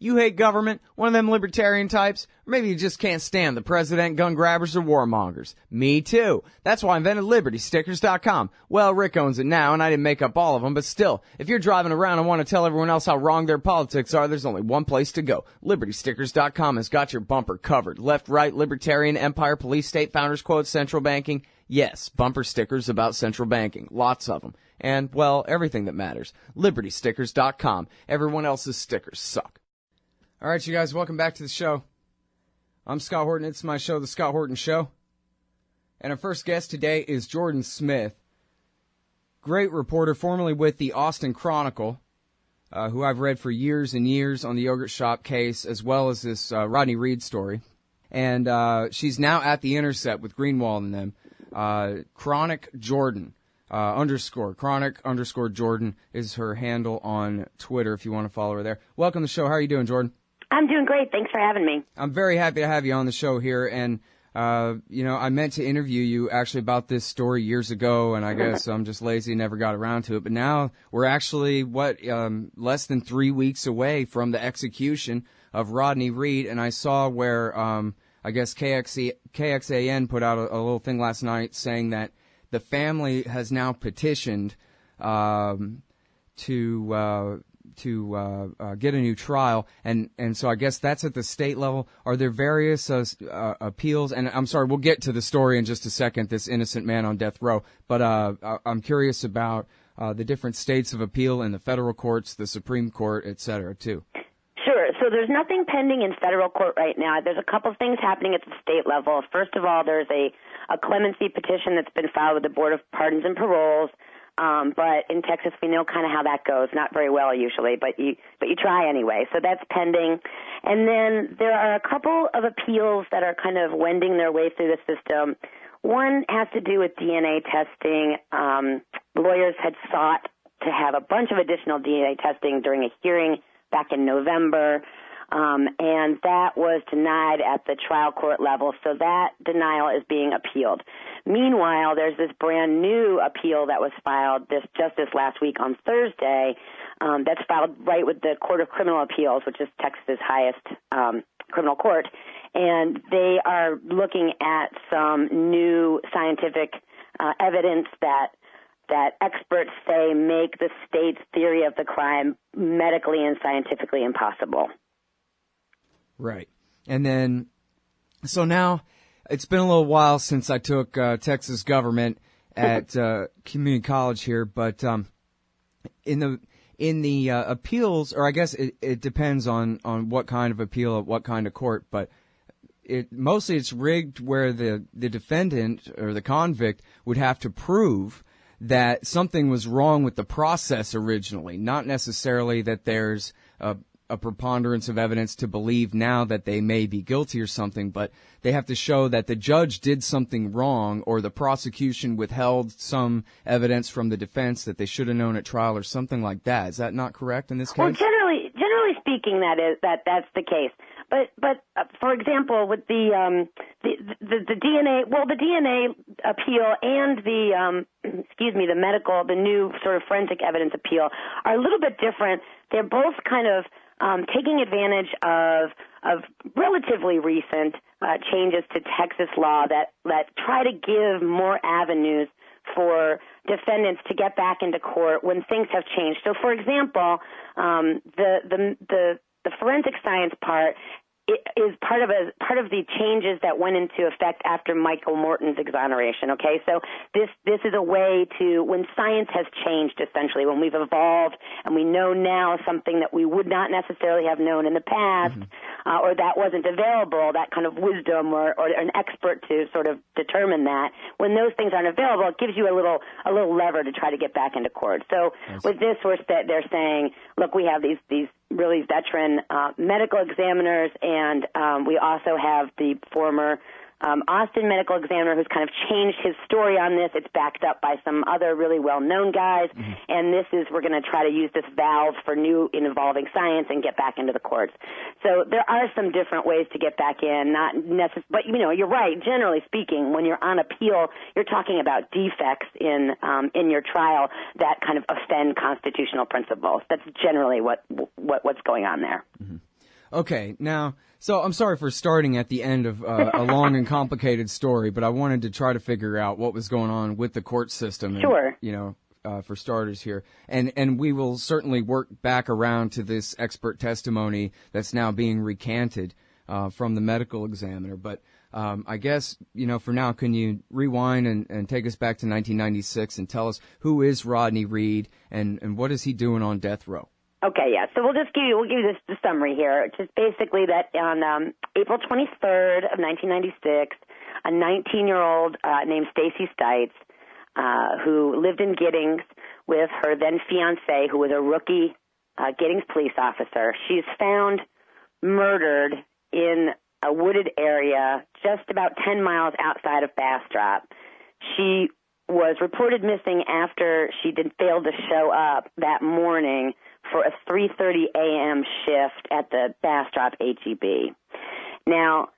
You hate government, one of them libertarian types, or maybe you just can't stand the president, gun grabbers, or warmongers. Me too. That's why I invented LibertyStickers.com. Well, Rick owns it now, and I didn't make up all of them, but still, if you're driving around and want to tell everyone else how wrong their politics are, there's only one place to go. LibertyStickers.com has got your bumper covered. Left, right, libertarian, empire, police, state, founders quotes, central banking. Yes, bumper stickers about central banking. Lots of them. And, well, everything that matters. LibertyStickers.com. Everyone else's stickers suck. All right, you guys, welcome back to the show. I'm Scott Horton. It's my show, The Scott Horton Show. And our first guest today is Jordan Smith, great reporter, formerly with the Austin Chronicle, who I've read for years and years on the yogurt shop case, as well as this Rodney Reed story. And she's now at the Intercept with Greenwald and them. Chronic Jordan. Chronic _ Jordan is her handle on Twitter if you want to follow her there. Welcome to the show. How are you doing, Jordan? I'm doing great. Thanks for having me. I'm very happy to have you on the show here. And, I meant to interview you actually about this story years ago, and I guess I'm just lazy and never got around to it. But now we're actually, less than 3 weeks away from the execution of Rodney Reed. And I saw where, I guess KXAN put out a little thing last night saying that the family has now petitioned to get a new trial, and so I guess that's at the state level. Are there various appeals? And I'm sorry, we'll get to the story in just a second, this innocent man on death row, but I'm curious about the different states of appeal in the federal courts, the Supreme Court, et cetera, too. Sure. So there's nothing pending in federal court right now. There's a couple things happening at the state level. First of all, there's a clemency petition that's been filed with the Board of Pardons and Paroles. But in Texas, we know kind of how that goes. Not very well usually, but you try anyway. So that's pending. And then there are a couple of appeals that are kind of wending their way through the system. One has to do with DNA testing. Lawyers had sought to have a bunch of additional DNA testing during a hearing back in November, and that was denied at the trial court level. So that denial is being appealed. Meanwhile, there's this brand new appeal that was filed just this last week on Thursday. That's filed right with the Court of Criminal Appeals, which is Texas's highest criminal court, and they are looking at some new scientific evidence that experts say make the state's theory of the crime medically and scientifically impossible. Right. And then, so now it's been a little while since I took Texas government at community college here, but in the appeals, or I guess it depends on what kind of appeal at what kind of court, but mostly it's rigged where the defendant or the convict would have to prove that something was wrong with the process originally, not necessarily that there's a preponderance of evidence to believe now that they may be guilty or something, but they have to show that the judge did something wrong or the prosecution withheld some evidence from the defense that they should have known at trial or something like that. Is that not correct in this case? Well, generally speaking, that's the case. But for example, with the DNA, the DNA appeal and the new sort of forensic evidence appeal are a little bit different. They're both kind of taking advantage of relatively recent changes to Texas law that try to give more avenues for defendants to get back into court when things have changed. So, for example, the forensic science part is part of the changes that went into effect after Michael Morton's exoneration. Okay, so this is a way to, when science has changed, essentially, when we've evolved and we know now something that we would not necessarily have known in the past, or that wasn't available, that kind of wisdom or an expert to sort of determine that. When those things aren't available, it gives you a little lever to try to get back into court. So with this, they're saying, look, we have these really veteran medical examiners, and we also have the former Austin medical examiner who's kind of changed his story on this. It's backed up by some other really well-known guys, and we're going to try to use this valve for new involving science and get back into the courts. So there are some different ways to get back in, not necessarily, but you're right. Generally speaking, when you're on appeal, you're talking about defects in your trial that kind of offend constitutional principles. That's generally what's going on there. Okay, now, so I'm sorry for starting at the end of a long and complicated story, but I wanted to try to figure out what was going on with the court system. Sure. And, for starters here. And we will certainly work back around to this expert testimony that's now being recanted from the medical examiner. But I guess, for now, can you rewind and take us back to 1996 and tell us who is Rodney Reed and what is he doing on death row? Okay, yeah. So we'll give you this the summary here. It's just basically that on April 23rd of 1996, a 19-year-old named Stacey Stites, who lived in Giddings with her then-fiance, who was a rookie Giddings police officer. She's found murdered in a wooded area just about 10 miles outside of Bastrop. She was reported missing after she failed to show up that morning for a 3:30 a.m. shift at the Bastrop HEB. Now,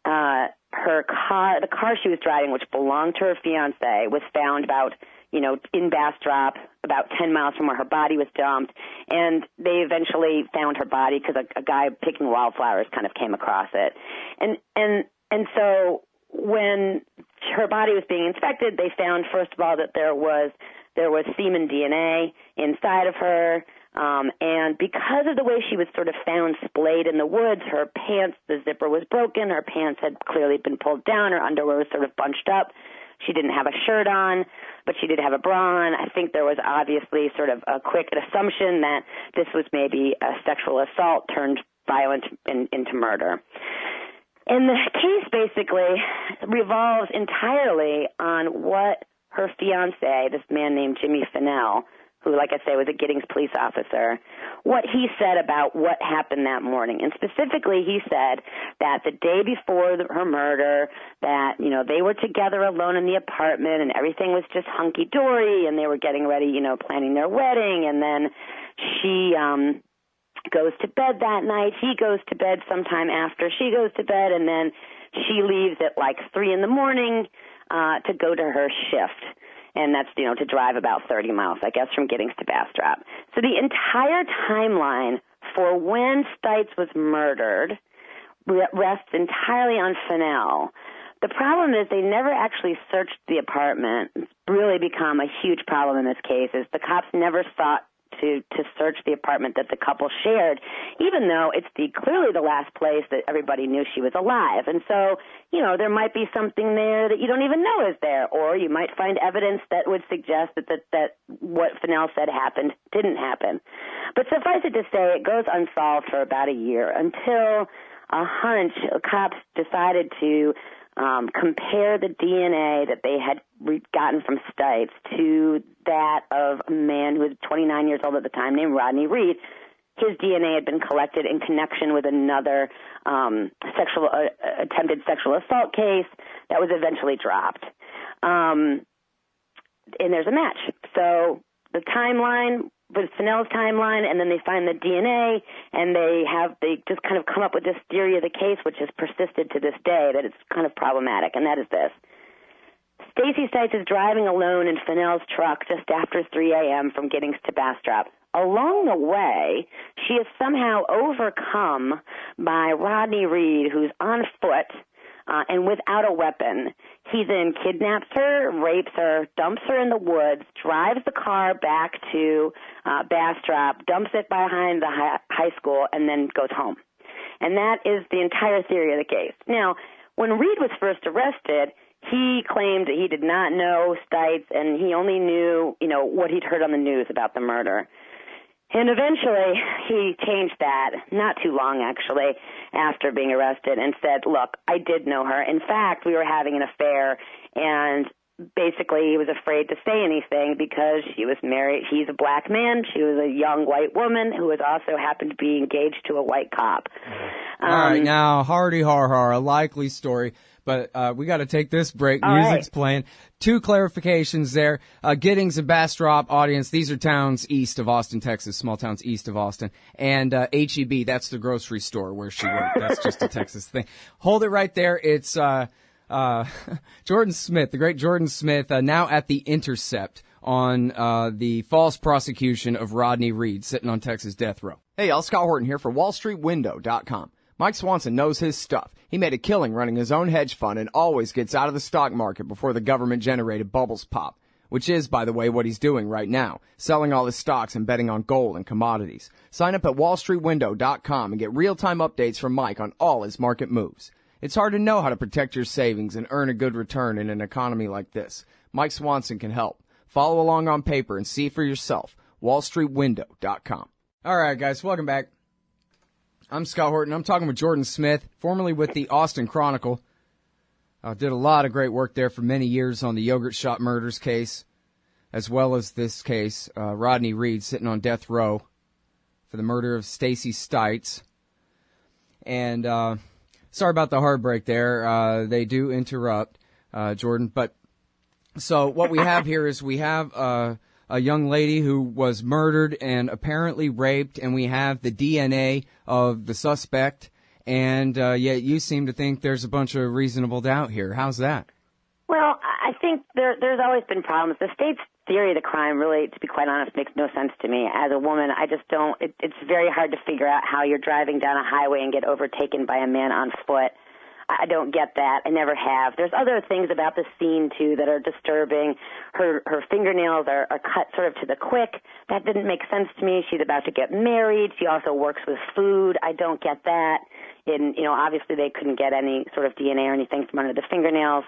the car she was driving, which belonged to her fiance, was found about, in Bastrop, about 10 miles from where her body was dumped. And they eventually found her body because a guy picking wildflowers kind of came across it. And so when her body was being inspected, they found, first of all, that there was semen DNA inside of her. And because of the way she was sort of found splayed in the woods, her pants, the zipper was broken, her pants had clearly been pulled down, her underwear was sort of bunched up. She didn't have a shirt on, but she did have a bra on. I think there was obviously sort of a quick assumption that this was maybe a sexual assault turned violent into murder. And the case basically revolves entirely on what her fiance, this man named Jimmy Fennell, who, like I say, was a Giddings police officer, what he said about what happened that morning. And specifically, he said that the day before her murder, that, they were together alone in the apartment and everything was just hunky-dory and they were getting ready, planning their wedding. And then she goes to bed that night. He goes to bed sometime after she goes to bed, and then she leaves at like 3 in the morning to go to her shift. And that's, to drive about 30 miles, I guess, from Giddings to Bastrop. So the entire timeline for when Stites was murdered rests entirely on Fennell. The problem is they never actually searched the apartment. It's really become a huge problem in this case, is the cops never sought to search the apartment that the couple shared, even though it's clearly the last place that everybody knew she was alive. And so, there might be something there that you don't even know is there, or you might find evidence that would suggest that what Fennell said happened didn't happen. But suffice it to say, it goes unsolved for about a year until cops decided to compare the DNA that they had gotten from Stites to that of a man who was 29 years old at the time named Rodney Reed. His DNA had been collected in connection with another attempted sexual assault case that was eventually dropped. And there's a match. So the timeline with Fennell's timeline, and then they find the DNA, and they just kind of come up with this theory of the case, which has persisted to this day, that it's kind of problematic, and that is this. Stacey Stites is driving alone in Fennell's truck just after 3 a.m. from Giddings to Bastrop. Along the way, she is somehow overcome by Rodney Reed, who's on foot and without a weapon. He then kidnaps her, rapes her, dumps her in the woods, drives the car back to Bastrop, dumps it behind the high school, and then goes home. And that is the entire theory of the case. Now, when Reed was first arrested, he claimed that he did not know Stites, and he only knew, what he'd heard on the news about the murder. And eventually, he changed that, not too long, actually, after being arrested, and said, look, I did know her. In fact, we were having an affair, and basically he was afraid to say anything because she was married. He's a black man. She was a young white woman who was also happened to be engaged to a white cop. All right, now, hardy har, a likely story. But we got to take this break. All Music's right. playing. 2 clarifications there. Giddings and Bastrop, audience, these are towns east of Austin, Texas, small towns east of Austin. And HEB, that's the grocery store where she worked. That's just a Texas thing. Hold it right there. It's Jordan Smith, the great Jordan Smith, now at the Intercept on the false prosecution of Rodney Reed sitting on Texas death row. Hey, y'all, Scott Horton here for WallStreetWindow.com. Mike Swanson knows his stuff. He made a killing running his own hedge fund and always gets out of the stock market before the government-generated bubbles pop, which is, by the way, what he's doing right now, selling all his stocks and betting on gold and commodities. Sign up at WallStreetWindow.com and get real-time updates from Mike on all his market moves. It's hard to know how to protect your savings and earn a good return in an economy like this. Mike Swanson can help. Follow along on paper and see for yourself. WallStreetWindow.com. All right, guys, welcome back. I'm Scott Horton. I'm talking with Jordan Smith, formerly with the Austin Chronicle. Did a lot of great work there for many years on the yogurt shop murders case, as well as this case, Rodney Reed sitting on death row for the murder of Stacey Stites. And sorry about the heartbreak there. They do interrupt, Jordan. But so what we have here is we have a young lady who was murdered and apparently raped, and we have the DNA of the suspect, and yet you seem to think there's a bunch of reasonable doubt here. How's that? Well, I think there's always been problems. The state's theory of the crime really, to be quite honest, makes no sense to me. As a woman, I just don't, it's very hard to figure out how you're driving down a highway and get overtaken by a man on foot. I don't get that. I never have. There's other things about the scene, too, that are disturbing. Her fingernails are cut sort of to the quick. That didn't make sense to me. She's about to get married. She also works with food. I don't get that. And, obviously they couldn't get any sort of DNA or anything from under the fingernails.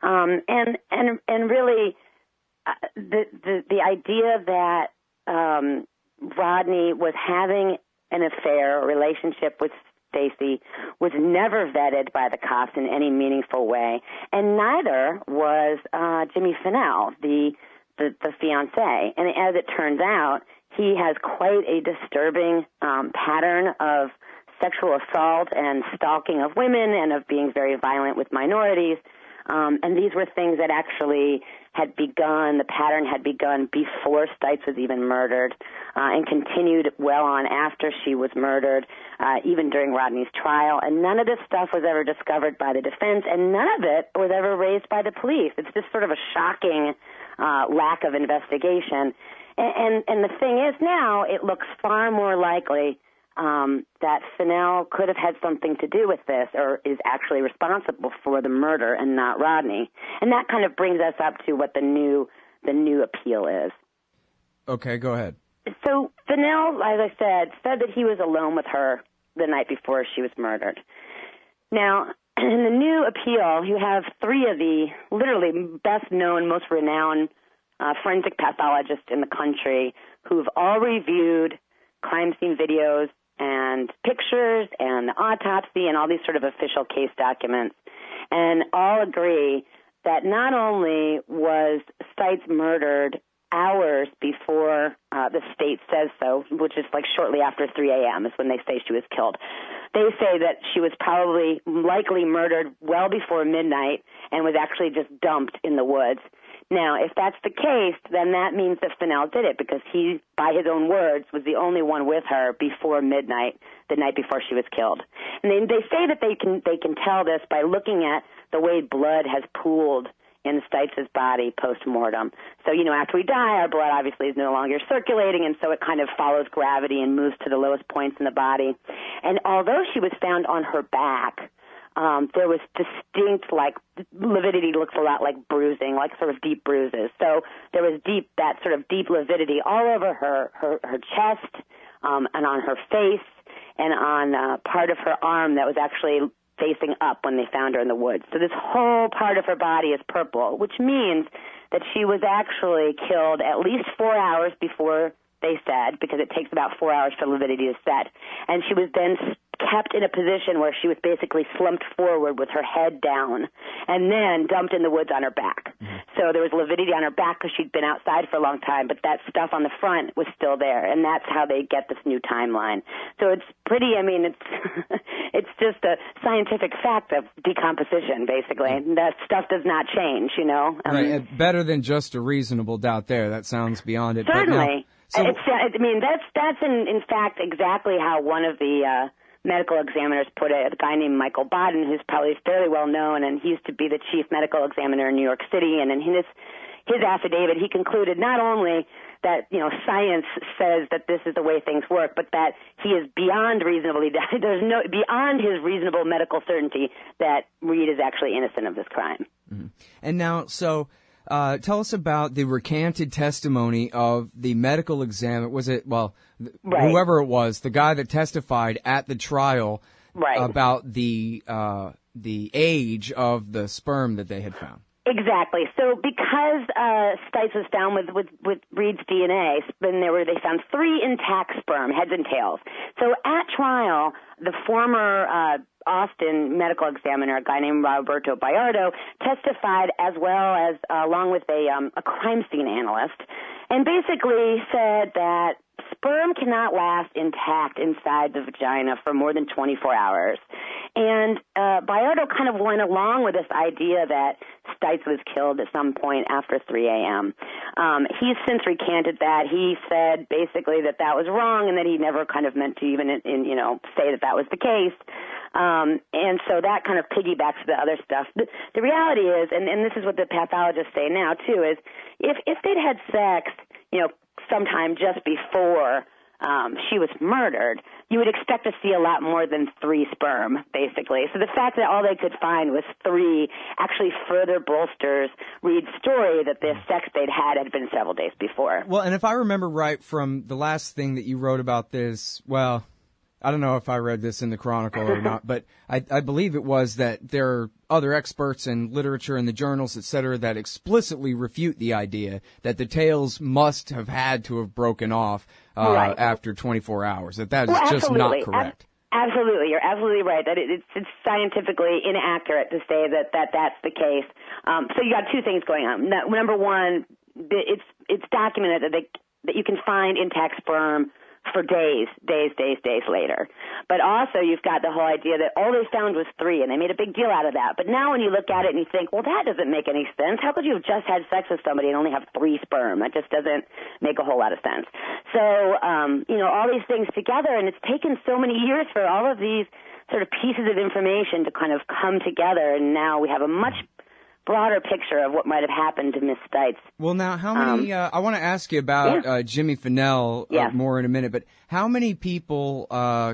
And really, the idea that Rodney was having an affair or relationship with Stacey was never vetted by the cops in any meaningful way, and neither was Jimmy Finnell, the fiancé. And as it turns out, he has quite a disturbing pattern of sexual assault and stalking of women and of being very violent with minorities. And these were things that actually had begun, the pattern had begun before Stites was even murdered, and continued well on after she was murdered, even during Rodney's trial. And none of this stuff was ever discovered by the defense, and none of it was ever raised by the police. It's just sort of a shocking lack of investigation. And the thing is now, it looks far more likely that Finnell could have had something to do with this or is actually responsible for the murder and not Rodney. And that kind of brings us up to what the new appeal is. Okay, go ahead. So Finnell, as I said that he was alone with her the night before she was murdered. Now, in the new appeal, you have three of the literally best-known, most renowned forensic pathologists in the country who've all reviewed crime scene videos and pictures and the autopsy and all these sort of official case documents, and all agree that not only was Stites murdered hours before the state says so, which is like shortly after 3 a.m. is when they say she was killed. They say that she was probably likely murdered well before midnight and was actually just dumped in the woods. Now, if that's the case, then that means that Finnell did it because he, by his own words, was the only one with her before midnight, the night before she was killed. And they say that they can tell this by looking at the way blood has pooled in Stites' body post-mortem. So, after we die, our blood obviously is no longer circulating, and so it kind of follows gravity and moves to the lowest points in the body. And although she was found on her back, there was distinct, lividity looks a lot like bruising, like sort of deep bruises. So there was that sort of deep lividity all over her chest, and on her face, and on part of her arm that was actually facing up when they found her in the woods. So this whole part of her body is purple, which means that she was actually killed at least 4 hours before they said, because it takes about 4 hours for lividity to set. And she was then kept in a position where she was basically slumped forward with her head down and then dumped in the woods on her back. Mm-hmm. So there was lividity on her back because she'd been outside for a long time, but that stuff on the front was still there, and that's how they get this new timeline. So it's pretty, it's just a scientific fact of decomposition, basically. Mm-hmm. That stuff does not change, Right, better than just a reasonable doubt there. That sounds beyond it. Certainly. That's in fact exactly how one of the medical examiners put it, a guy named Michael Bodden, who's probably fairly well known, and he used to be the chief medical examiner in New York City, and in his affidavit, he concluded not only that, science says that this is the way things work, but that he is beyond beyond his reasonable medical certainty that Reed is actually innocent of this crime. Mm-hmm. And now, tell us about the recanted testimony of the medical examiner. Was it, whoever it was, the guy that testified at the trial about the age of the sperm that they had found? Exactly. So because Stites was found with Reed's DNA, then they found 3 intact sperm, heads and tails. So at trial, the former Austin medical examiner, a guy named Roberto Bayardo, testified as well as along with a crime scene analyst, and basically said that sperm cannot last intact inside the vagina for more than 24 hours. And Bayardo kind of went along with this idea that Stites was killed at some point after 3 a.m. He's since recanted that. He said basically that was wrong and that he never kind of meant to even, say that was the case. And so that kind of piggybacks to the other stuff. The reality is, and this is what the pathologists say now too, is if they'd had sex, sometime just before she was murdered, you would expect to see a lot more than 3 sperm, basically. So the fact that all they could find was 3 actually further bolsters Reed's story that the sex they'd had been several days before. Well, and if I remember right from the last thing that you wrote about this, well, I don't know if I read this in the Chronicle or not, but I believe it was that there are other experts in literature and the journals, et cetera, that explicitly refute the idea that the tails must have had to have broken off after 24 hours, that is just not correct. Absolutely. You're absolutely right that it's scientifically inaccurate to say that's the case. So you got 2 things going on. Number one, it's documented that you can find intact sperm for days later. But also you've got the whole idea that all they found was 3, and they made a big deal out of that. But now when you look at it and you think, well, that doesn't make any sense. How could you have just had sex with somebody and only have 3 sperm? That just doesn't make a whole lot of sense. So, all these things together, and it's taken so many years for all of these sort of pieces of information to kind of come together, and now we have a much broader picture of what might have happened to Miss Stites. Well, now, how many, I want to ask you about Jimmy Finnell more in a minute, but how many people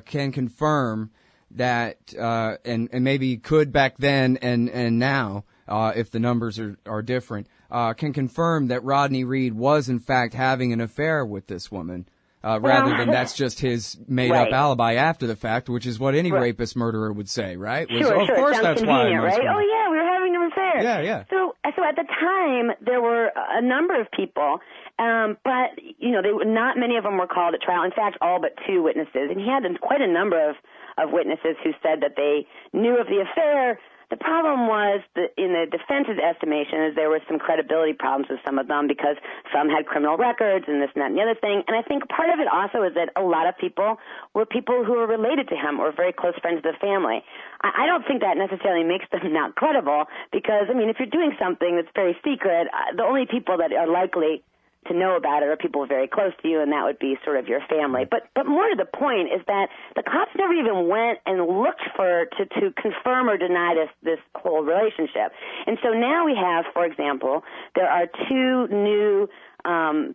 can confirm that, and maybe could back then and now, if the numbers are different, can confirm that Rodney Reed was in fact having an affair with this woman, rather than that's just his made-up alibi after the fact, which is what any rapist murderer would say, right? Sure. Of course, that's why. Right? Oh, yeah, we were having an affair. Yeah. So at the time, there were a number of people, but, not many of them were called at trial. In fact, all but 2 witnesses. And he had quite a number of witnesses who said that they knew of the affair. The problem was that in the defense's estimation is there was some credibility problems with some of them because some had criminal records and this and that and the other thing. And I think part of it also is that a lot of people were people who were related to him or very close friends of the family. I don't think that necessarily makes them not credible because, if you're doing something that's very secret, the only people that are likely to know about it are people very close to you, and that would be sort of your family. But more to the point is that the cops never even went and looked to confirm or deny this whole relationship. And so now we have, for example, there are 2 new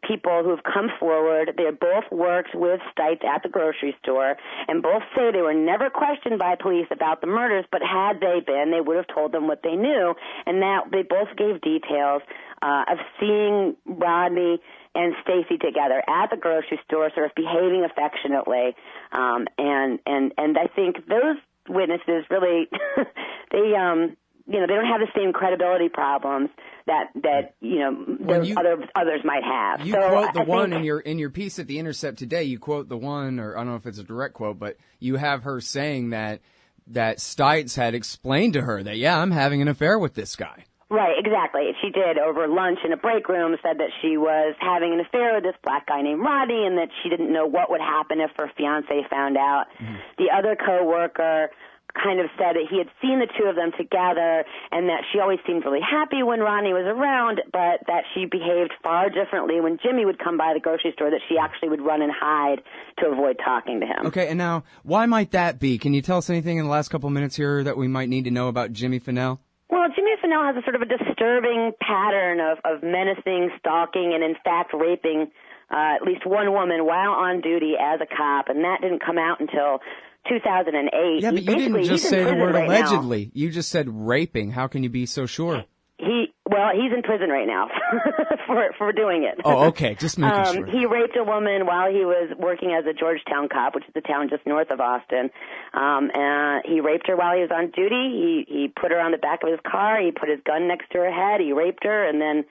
people who've come forward. They both worked with Stites at the grocery store, and both say they were never questioned by police about the murders, but had they been, they would have told them what they knew, and that they both gave details of seeing Rodney and Stacey together at the grocery store, sort of behaving affectionately, and I think those witnesses really they don't have the same credibility problems that others might have. You quote the one in your piece at the Intercept today. You quote the one, or I don't know if it's a direct quote, but you have her saying that Stites had explained to her that I'm having an affair with this guy. Right, exactly. She did over lunch in a break room, said that she was having an affair with this black guy named Rodney and that she didn't know what would happen if her fiancé found out. Mm-hmm. The other coworker kind of said that he had seen the 2 of them together and that she always seemed really happy when Rodney was around, but that she behaved far differently when Jimmy would come by the grocery store, that she actually would run and hide to avoid talking to him. Okay, and now, why might that be? Can you tell us anything in the last couple of minutes here that we might need to know about Jimmy Finnell? Well, Jimmy Finnell Fennell has a sort of a disturbing pattern of menacing, stalking, and in fact raping at least one woman while on duty as a cop, and that didn't come out until 2008. Yeah, but you didn't just say the word right allegedly. Now. You just said raping. How can you be so sure? He's in prison right now for doing it. Oh, okay. Just making sure. He raped a woman while he was working as a Georgetown cop, which is a town just north of Austin. And he raped her while he was on duty. He put her on the back of his car. He put his gun next to her head. He raped her, and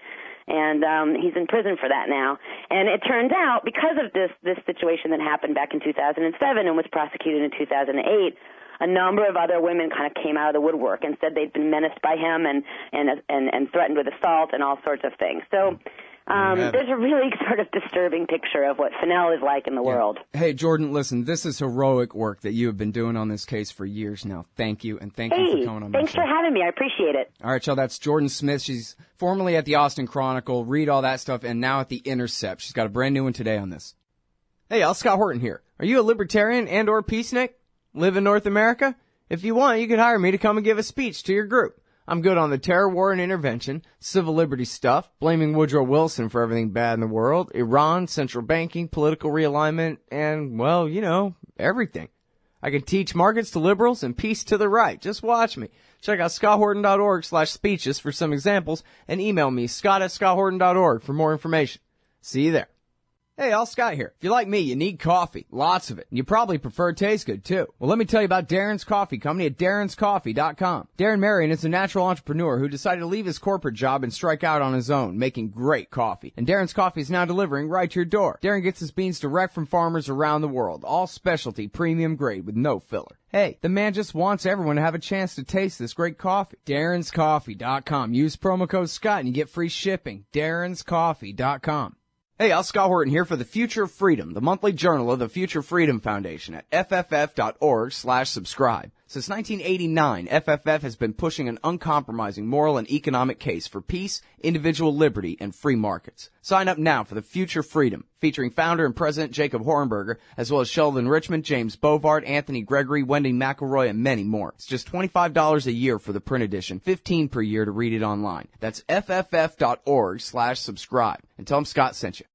he's in prison for that now. And it turns out, because of this situation that happened back in 2007 and was prosecuted in 2008, a number of other women kind of came out of the woodwork and said they'd been menaced by him and threatened with assault and all sorts of things. So there's a really sort of disturbing picture of what Fennell is like in the world. Hey, Jordan, listen, this is heroic work that you have been doing on this case for years now. Thank you, and thank you for coming on my show. Thanks for having me. I appreciate it. All right, y'all, that's Jordan Smith. She's formerly at the Austin Chronicle, read all that stuff, and now at the Intercept. She's got a brand new one today on this. Hey, y'all, Scott Horton here. Are you a libertarian and or peacenik? Live in North America? If you want, you could hire me to come and give a speech to your group. I'm good on the terror war and intervention, civil liberty stuff, blaming Woodrow Wilson for everything bad in the world, Iran, central banking, political realignment, and, well, you know, everything. I can teach markets to liberals and peace to the right. Just watch me. Check out scotthorton.org/speeches for some examples and email me, scott@scotthorton.org for more information. See you there. Hey, all, Scott here. If you're like me, you need coffee. Lots of it. And you probably prefer it tastes good, too. Well, let me tell you about Darren's Coffee Company at darrenscoffee.com. Darren Marion is a natural entrepreneur who decided to leave his corporate job and strike out on his own, making great coffee. And Darren's Coffee is now delivering right to your door. Darren gets his beans direct from farmers around the world. All specialty, premium grade with no filler. Hey, the man just wants everyone to have a chance to taste this great coffee. darrenscoffee.com. Use promo code Scott and you get free shipping. darrenscoffee.com. Hey, I'm Scott Horton here for The Future of Freedom, the monthly journal of the Future Freedom Foundation at fff.org/subscribe. Since 1989, FFF has been pushing an uncompromising moral and economic case for peace, individual liberty, and free markets. Sign up now for The Future Freedom, featuring founder and president Jacob Hornberger, as well as Sheldon Richmond, James Bovard, Anthony Gregory, Wendy McElroy, and many more. It's just $25 a year for the print edition, $15 per year to read it online. That's fff.org/subscribe. And tell them Scott sent you.